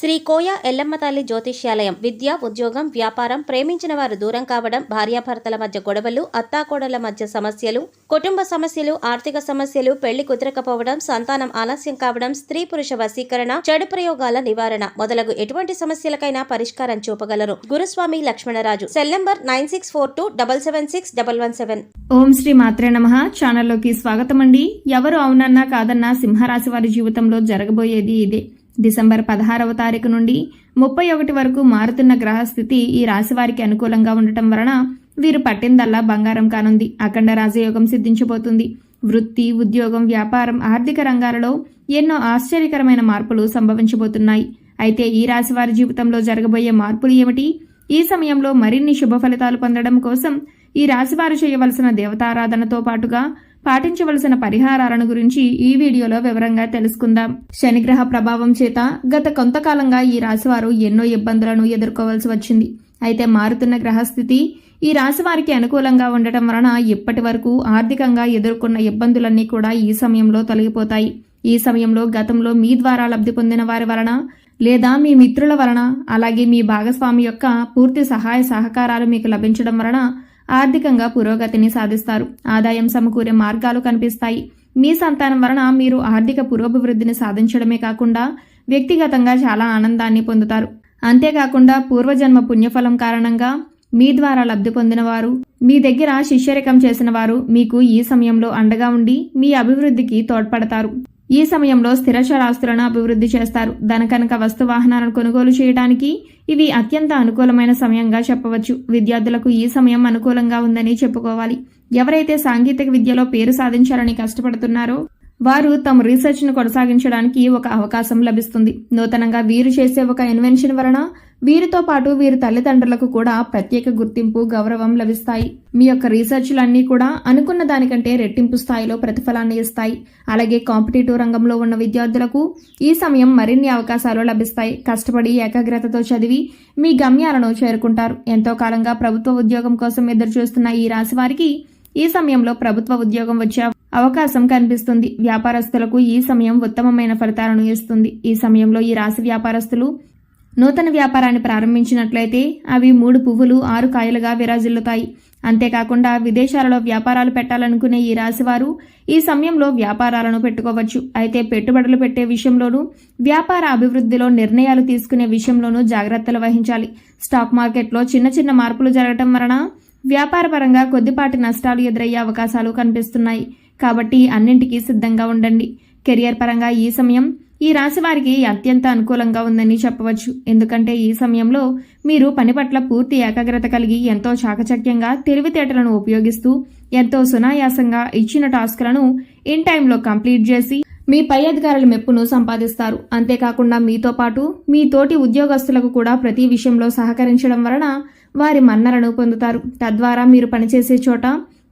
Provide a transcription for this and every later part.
శ్రీ కోయ ఎల్లమ్మ తల్లి జ్యోతిష్యాలయం. విద్య, ఉద్యోగం, వ్యాపారం, ప్రేమించిన వారు దూరం కావడం, భార్యాభర్తల మధ్య గొడవలు, అత్తాకోడళ్ల మధ్య సమస్యలు, కుటుంబ సమస్యలు, ఆర్థిక సమస్యలు, పెళ్లి కుదరకపోవడం, సంతానం ఆలస్యం కావడం, స్త్రీ పురుష వశీకరణ, చెడు ప్రయోగాల నివారణ మొదలగు ఎటువంటి సమస్యలకైనా పరిష్కారం చూపగలరు. గురుస్వామి లక్ష్మణరాజు. Cell number 9642776117. ఓం శ్రీ మాత్రే నమః. ఛానల్లోకి స్వాగతం అండి. ఎవరు అవునన్నా కాదన్నా సింహరాశి వారి జీవితంలో జరగబోయేది ఇదే. డిసెంబర్ 16వ తారీఖు నుండి 31 వరకు మారుతున్న గ్రహస్థితి ఈ రాశి వారికి అనుకూలంగా ఉండటం వలన వీరు పట్టిందల్లా బంగారం కానుంది. అఖండ రాజయోగం సిద్ధించబోతుంది. వృత్తి, ఉద్యోగం, వ్యాపారం, ఆర్థిక రంగాలలో ఎన్నో ఆశ్చర్యకరమైన మార్పులు సంభవించబోతున్నాయి. అయితే ఈ రాశి వారి జీవితంలో జరగబోయే మార్పులు ఏమిటి? ఈ సమయంలో మరిన్ని శుభ ఫలితాలు పొందడం కోసం ఈ రాశివారు చేయవలసిన దేవతారాధనతో పాటుగా పాటించవలసిన పరిహారాలను గురించి ఈ వీడియోలో వివరంగా తెలుసుకుందాం. శనిగ్రహ ప్రభావం చేత గత కొంతకాలంగా ఈ రాశివారు ఎన్నో ఇబ్బందులను ఎదుర్కోవాల్సి వచ్చింది. అయితే మారుతున్న గ్రహస్థితి ఈ రాశివారికి అనుకూలంగా ఉండటం వలన ఇప్పటి వరకు ఆర్థికంగా ఎదుర్కొన్న ఇబ్బందులన్నీ కూడా ఈ సమయంలో తొలగిపోతాయి. ఈ సమయంలో గతంలో మీ ద్వారా లబ్ధి పొందిన వారి వలన లేదా మీ మిత్రుల వలన అలాగే మీ భాగస్వామి యొక్క పూర్తి సహాయ సహకారాలు మీకు లభించడం వలన ఆర్థికంగా పురోగతిని సాధిస్తారు. ఆదాయం సమకూరే మార్గాలు కనిపిస్తాయి. మీ సంతానం వలన మీరు ఆర్థిక పురోభివృద్ధిని సాధించడమే కాకుండా వ్యక్తిగతంగా చాలా ఆనందాన్ని పొందుతారు. అంతేకాకుండా పూర్వజన్మ పుణ్యఫలం కారణంగా మీ ద్వారా లబ్ధి పొందిన వారు, మీ దగ్గర శిష్యరికం చేసిన వారు మీకు ఈ సమయంలో అండగా ఉండి మీ అభివృద్ధికి తోడ్పడతారు. ఈ సమయంలో స్థిరచరాస్తులను అభివృద్ధి చేస్తారు. ధనకనక వస్తు వాహనాలను కొనుగోలు చేయడానికి ఇవి అత్యంత అనుకూలమైన సమయంగా చెప్పవచ్చు. విద్యార్థులకు ఈ సమయం అనుకూలంగా ఉందని చెప్పుకోవాలి. ఎవరైతే సాంకేతిక విద్యలో పేరు సాధించాలని కష్టపడుతున్నారో వారు తమ రీసెర్చ్ ను కొనసాగించడానికి ఒక అవకాశం లభిస్తుంది. నూతనంగా వీరు చేసే ఒక ఇన్వెన్షన్ వలన వీరితో పాటు వీరి తల్లిదండ్రులకు కూడా ప్రత్యేక గుర్తింపు, గౌరవం లభిస్తాయి. మీ యొక్క రీసెర్చ్లన్నీ కూడా అనుకున్న దానికంటే రెట్టింపు స్థాయిలో ప్రతిఫలాన్ని ఇస్తాయి. అలాగే కాంపిటేటివ్ రంగంలో ఉన్న విద్యార్థులకు ఈ సమయం మరిన్ని అవకాశాలు లభిస్తాయి. కష్టపడి ఏకాగ్రతతో చదివి మీ గమ్యాలను చేరుకుంటారు. ఎంతో కాలంగా ప్రభుత్వ ఉద్యోగం కోసం ఎదురు చూస్తున్న ఈ రాశి వారికి ఈ సమయంలో ప్రభుత్వ ఉద్యోగం వచ్చే అవకాశం కనిపిస్తుంది. వ్యాపారస్తులకు ఈ సమయం ఉత్తమమైన ఫలితాలను ఇస్తుంది. ఈ సమయంలో ఈ రాశి వ్యాపారస్తులు నూతన వ్యాపారాన్ని ప్రారంభించినట్లయితే అవి 3 పువ్వులు 6 కాయలుగా విరాజిల్లుతాయి. అంతేకాకుండా విదేశాలలో వ్యాపారాలు పెట్టాలనుకునే ఈ రాశివారు ఈ సమయంలో వ్యాపారాలను పెట్టుకోవచ్చు. అయితే పెట్టుబడులు పెట్టే విషయంలోనూ వ్యాపార అభివృద్ధిలో నిర్ణయాలు తీసుకునే విషయంలోనూ జాగ్రత్తలు వహించాలి. స్టాక్ మార్కెట్లో చిన్న చిన్న మార్పులు జరగటం వలన వ్యాపారపరంగా కొద్దిపాటి నష్టాలు ఎదురయ్యే అవకాశాలు కనిపిస్తున్నాయి. కాబట్టి అన్నింటికీ సిద్ధంగా ఉండండి. కెరియర్ పరంగా ఈ సమయం ఈ రాశి వారికి అత్యంత అనుకూలంగా ఉందని చెప్పవచ్చు. ఎందుకంటే ఈ సమయంలో మీరు పని పట్ల పూర్తి ఏకాగ్రత కలిగి ఎంతో చాకచక్యంగా తెలివితేటలను ఉపయోగిస్తూ ఎంతో సునాయాసంగా ఇచ్చిన టాస్క్లను ఇన్ టైంలో కంప్లీట్ చేసి మీ పై అధికారుల మెప్పును సంపాదిస్తారు. అంతేకాకుండా మీతో పాటు మీ తోటి ఉద్యోగస్తులకు కూడా ప్రతి విషయంలో సహకరించడం వలన వారి మన్నలను పొందుతారు. తద్వారా మీరు పనిచేసే చోట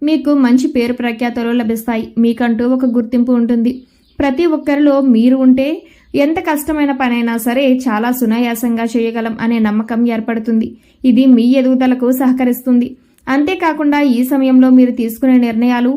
మీకు మంచి పేరు ప్రఖ్యాతులు లభిస్తాయి. మీకంటూ ఒక గుర్తింపు ఉంటుంది. ప్రతి ఒక్కరిలో మీరు ఉంటే ఎంత కష్టమైన పనైనా సరే చాలా సునాయాసంగా చేయగలం అనే నమ్మకం ఏర్పడుతుంది. ఇది మీ ఎదుగుదలకు సహకరిస్తుంది. అంతేకాకుండా ఈ సమయంలో మీరు తీసుకునే నిర్ణయాలు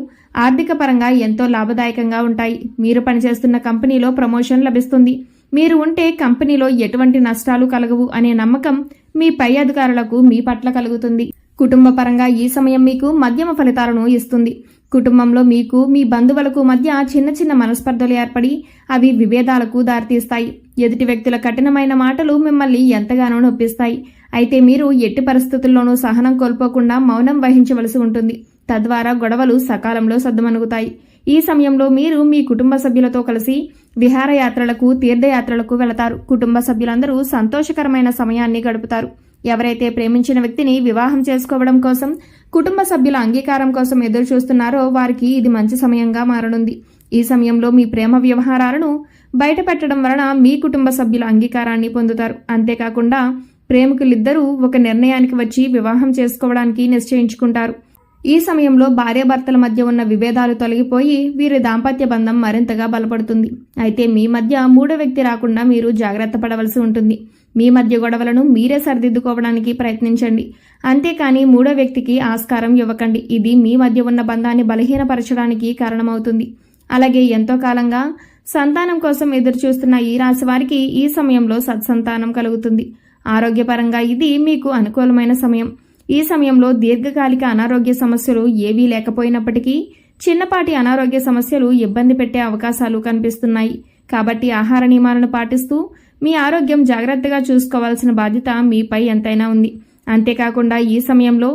ఆర్థిక పరంగా ఎంతో లాభదాయకంగా ఉంటాయి. మీరు పనిచేస్తున్న కంపెనీలో ప్రమోషన్ లభిస్తుంది. మీరు ఉంటే కంపెనీలో ఎటువంటి నష్టాలు కలగవు అనే నమ్మకం మీ పై అధికారులకు మీ పట్ల కలుగుతుంది. కుటుంబ పరంగా ఈ సమయం మీకు మధ్యమ ఫలితాలను ఇస్తుంది. కుటుంబంలో మీకు మీ బంధువులకు మధ్య చిన్న చిన్న మనస్పర్ధలు ఏర్పడి అవి విభేదాలకు దారితీస్తాయి. ఎదుటి వ్యక్తుల కఠినమైన మాటలు మిమ్మల్ని ఎంతగానో నొప్పిస్తాయి. అయితే మీరు ఎట్టి పరిస్థితుల్లోనూ సహనం కోల్పోకుండా మౌనం వహించవలసి ఉంటుంది. తద్వారా గొడవలు సకాలంలో సద్దుమణుగుతాయి. ఈ సమయంలో మీరు మీ కుటుంబ సభ్యులతో కలిసి విహారయాత్రలకు, తీర్థయాత్రలకు వెళతారు. కుటుంబ సభ్యులందరూ సంతోషకరమైన సమయాన్ని గడుపుతారు. ఎవరైతే ప్రేమించిన వ్యక్తిని వివాహం చేసుకోవడం కోసం కుటుంబ సభ్యుల అంగీకారం కోసం ఎదురు చూస్తున్నారో వారికి ఇది మంచి సమయంగా మారనుంది. ఈ సమయంలో మీ ప్రేమ వ్యవహారాలను బయటపెట్టడం వలన మీ కుటుంబ సభ్యుల అంగీకారాన్ని పొందుతారు. అంతేకాకుండా ప్రేమికులిద్దరూ ఒక నిర్ణయానికి వచ్చి వివాహం చేసుకోవడానికి నిశ్చయించుకుంటారు. ఈ సమయంలో భార్యాభర్తల మధ్య ఉన్న విభేదాలు తొలగిపోయి వీరి దాంపత్య బంధం మరింతగా బలపడుతుంది. అయితే మీ మధ్య 3వ వ్యక్తి రాకుండా మీరు జాగ్రత్త పడవలసి ఉంటుంది. మీ మధ్య గొడవలను మీరే సరిదిద్దుకోవడానికి ప్రయత్నించండి. అంతేకాని 3వ వ్యక్తికి ఆస్కారం ఇవ్వకండి. ఇది మీ మధ్య ఉన్న బంధాన్ని బలహీనపరచడానికి కారణమవుతుంది. అలాగే ఎంతో కాలంగా సంతానం కోసం ఎదురుచూస్తున్న ఈ రాశి వారికి ఈ సమయంలో సత్సంతానం కలుగుతుంది. ఆరోగ్యపరంగా ఇది మీకు అనుకూలమైన సమయం. ఈ సమయంలో దీర్ఘకాలిక అనారోగ్య సమస్యలు ఏవీ లేకపోయినప్పటికీ చిన్నపాటి అనారోగ్య సమస్యలు ఇబ్బంది పెట్టే అవకాశాలు కనిపిస్తున్నాయి. కాబట్టి ఆహార నియమాలను పాటిస్తూ మీ ఆరోగ్యం జాగ్రత్తగా చూసుకోవాల్సిన బాధ్యత మీపై ఎంతైనా ఉంది. అంతేకాకుండా ఈ సమయంలో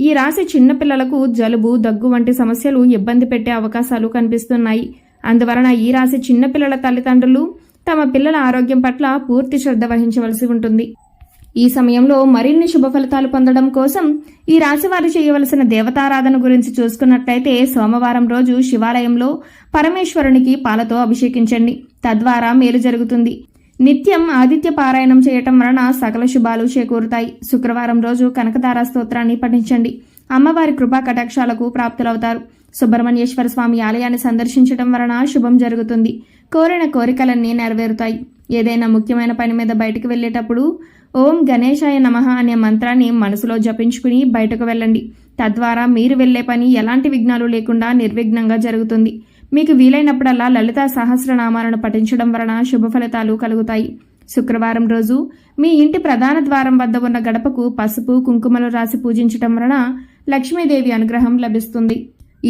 ఈ రాశి చిన్నపిల్లలకు జలుబు, దగ్గు వంటి సమస్యలు ఇబ్బంది పెట్టే అవకాశాలు కనిపిస్తున్నాయి. అందువలన ఈ రాశి చిన్నపిల్లల తల్లిదండ్రులు తమ పిల్లల ఆరోగ్యం పట్ల పూర్తి శ్రద్ధ వహించవలసి ఉంటుంది. ఈ సమయంలో మరిన్ని శుభ ఫలితాలు పొందడం కోసం ఈ రాశి వారు చేయవలసిన దేవతారాధన గురించి చూసుకున్నట్లయితే సోమవారం రోజు శివాలయంలో పరమేశ్వరునికి పాలతో అభిషేకించండి. తద్వారా మేలు జరుగుతుంది. నిత్యం ఆదిత్య పారాయణం చేయటం వలన సకల శుభాలు చేకూరుతాయి. శుక్రవారం రోజు కనకతారా స్తోత్రాన్ని పఠించండి. అమ్మవారి కృపా కటాక్షాలకు ప్రాప్తులవుతారు. సుబ్రహ్మణ్యేశ్వర స్వామి ఆలయాన్ని సందర్శించడం వలన శుభం జరుగుతుంది. కోరిన కోరికలన్నీ నెరవేరుతాయి. ఏదైనా ముఖ్యమైన పని మీద బయటకు వెళ్లేటప్పుడు ఓం గణేశాయ నమః అనే మంత్రాన్ని మనసులో జపించుకుని బయటకు వెళ్ళండి. తద్వారా మీరు వెళ్లే పని ఎలాంటి విఘ్నాలు లేకుండా నిర్విఘ్నంగా జరుగుతుంది. మీకు వీలైనప్పుడల్లా లలితా సహస్రనామాలను పఠించడం వలన శుభ ఫలితాలు కలుగుతాయి. శుక్రవారం రోజు మీ ఇంటి ప్రధాన ద్వారం వద్ద ఉన్న గడపకు పసుపు, కుంకుమలు రాసి పూజించటం వలన లక్ష్మీదేవి అనుగ్రహం లభిస్తుంది.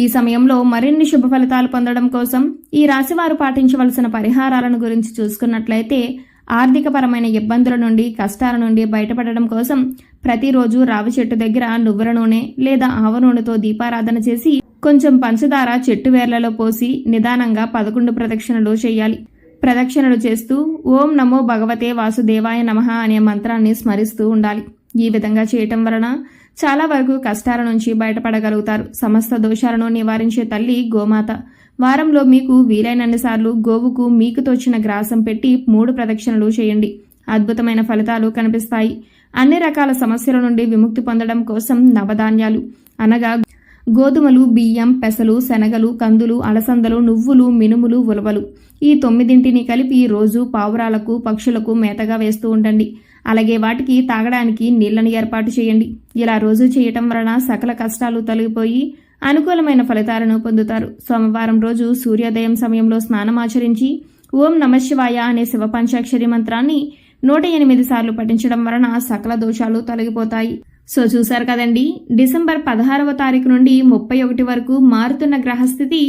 ఈ సమయంలో మరిన్ని శుభ ఫలితాలు పొందడం కోసం ఈ రాశివారు పాటించవలసిన పరిహారాలను గురించి చూసుకున్నట్లయితే ఆర్థికపరమైన ఇబ్బందుల నుండి, కష్టాల నుండి బయటపడడం కోసం ప్రతిరోజు రావి చెట్టు దగ్గర నువ్వుల నూనె లేదా ఆవ నూనెతో దీపారాధన చేసి కొంచెం పంచదార చెట్టు వేర్లలో పోసి నిదానంగా 11 ప్రదక్షిణలు చేయాలి. ప్రదక్షిణలు చేస్తూ ఓం నమో భగవతే వాసుదేవాయ నమః అనే మంత్రాన్ని స్మరిస్తూ ఉండాలి. ఈ విధంగా చేయటం వలన చాలా వరకు కష్టాల నుంచి బయటపడగలుగుతారు. సమస్త దోషాలను నివారించే తల్లి గోమాత. వారంలో మీకు వీలైనన్నిసార్లు గోవుకు మీకు తోచిన గ్రాసం పెట్టి 3 ప్రదక్షిణలు చేయండి. అద్భుతమైన ఫలితాలు కనిపిస్తాయి. అన్ని రకాల సమస్యల నుండి విముక్తి పొందడం కోసం నవధాన్యాలు అనగా గోధుమలు, బియ్యం, పెసలు, శనగలు, కందులు, అలసందలు, నువ్వులు, మినుములు, ఉలవలు ఈ 9 కలిపి రోజు పావురాలకు, పక్షులకు మేతగా వేస్తూ ఉండండి. అలాగే వాటికి తాగడానికి నీళ్లను ఏర్పాటు చేయండి. ఇలా రోజు చేయటం వలన సకల కష్టాలు తొలగిపోయి అనుకూలమైన ఫలితాలను పొందుతారు. సోమవారం రోజు సూర్యోదయం సమయంలో స్నానమాచరించి ఓం నమఃశివాయ అనే శివ పంచాక్షరి మంత్రాన్ని 108 సార్లు పఠించడం వలన సకల దోషాలు తొలగిపోతాయి. సో చూశారు కదండి, డిసెంబర్ 16వ తారీఖు నుండి 31 వరకు మారుతున్న గ్రహస్థితి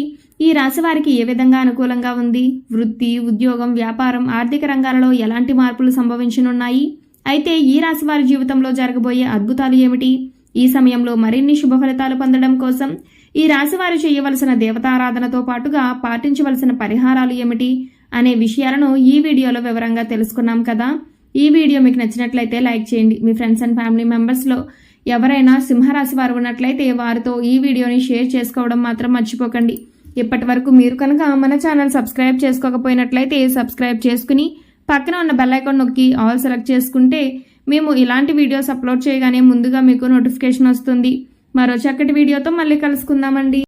ఈ రాశి వారికి ఏ విధంగా అనుకూలంగా ఉంది? వృత్తి, ఉద్యోగం, వ్యాపారం, ఆర్థిక రంగాలలో ఎలాంటి మార్పులు సంభవించనున్నాయి? అయితే ఈ రాశి వారి జీవితంలో జరగబోయే అద్భుతాలు ఏమిటి? ఈ సమయంలో మరిన్ని శుభ ఫలితాలు పొందడం కోసం ఈ రాశి వారు చేయవలసిన దేవతారాధనతో పాటుగా పాటించవలసిన పరిహారాలు ఏమిటి అనే విషయాలను ఈ వీడియోలో వివరంగా తెలుసుకున్నాం కదా. ఈ వీడియో మీకు నచ్చినట్లయితే లైక్ చేయండి. మీ ఫ్రెండ్స్ అండ్ ఫ్యామిలీ మెంబర్స్లో ఎవరైనా సింహరాశి వారు ఉన్నట్లయితే వారితో ఈ వీడియోని షేర్ చేసుకోవడం మాత్రం మర్చిపోకండి. ఇప్పటి వరకు మీరు కనుక మన ఛానల్ సబ్స్క్రైబ్ చేసుకోకపోయినట్లయితే సబ్స్క్రైబ్ చేసుకుని పక్కన ఉన్న బెల్ ఐకాన్ నొక్కి ఆల్ సెలెక్ట్ చేసుకుంటే మేము ఇలాంటి వీడియోస్ అప్లోడ్ చేయగానే ముందుగా మీకు నోటిఫికేషన్ వస్తుంది. మరో చక్కటి వీడియోతో మళ్ళీ కలుసుకుందామండి.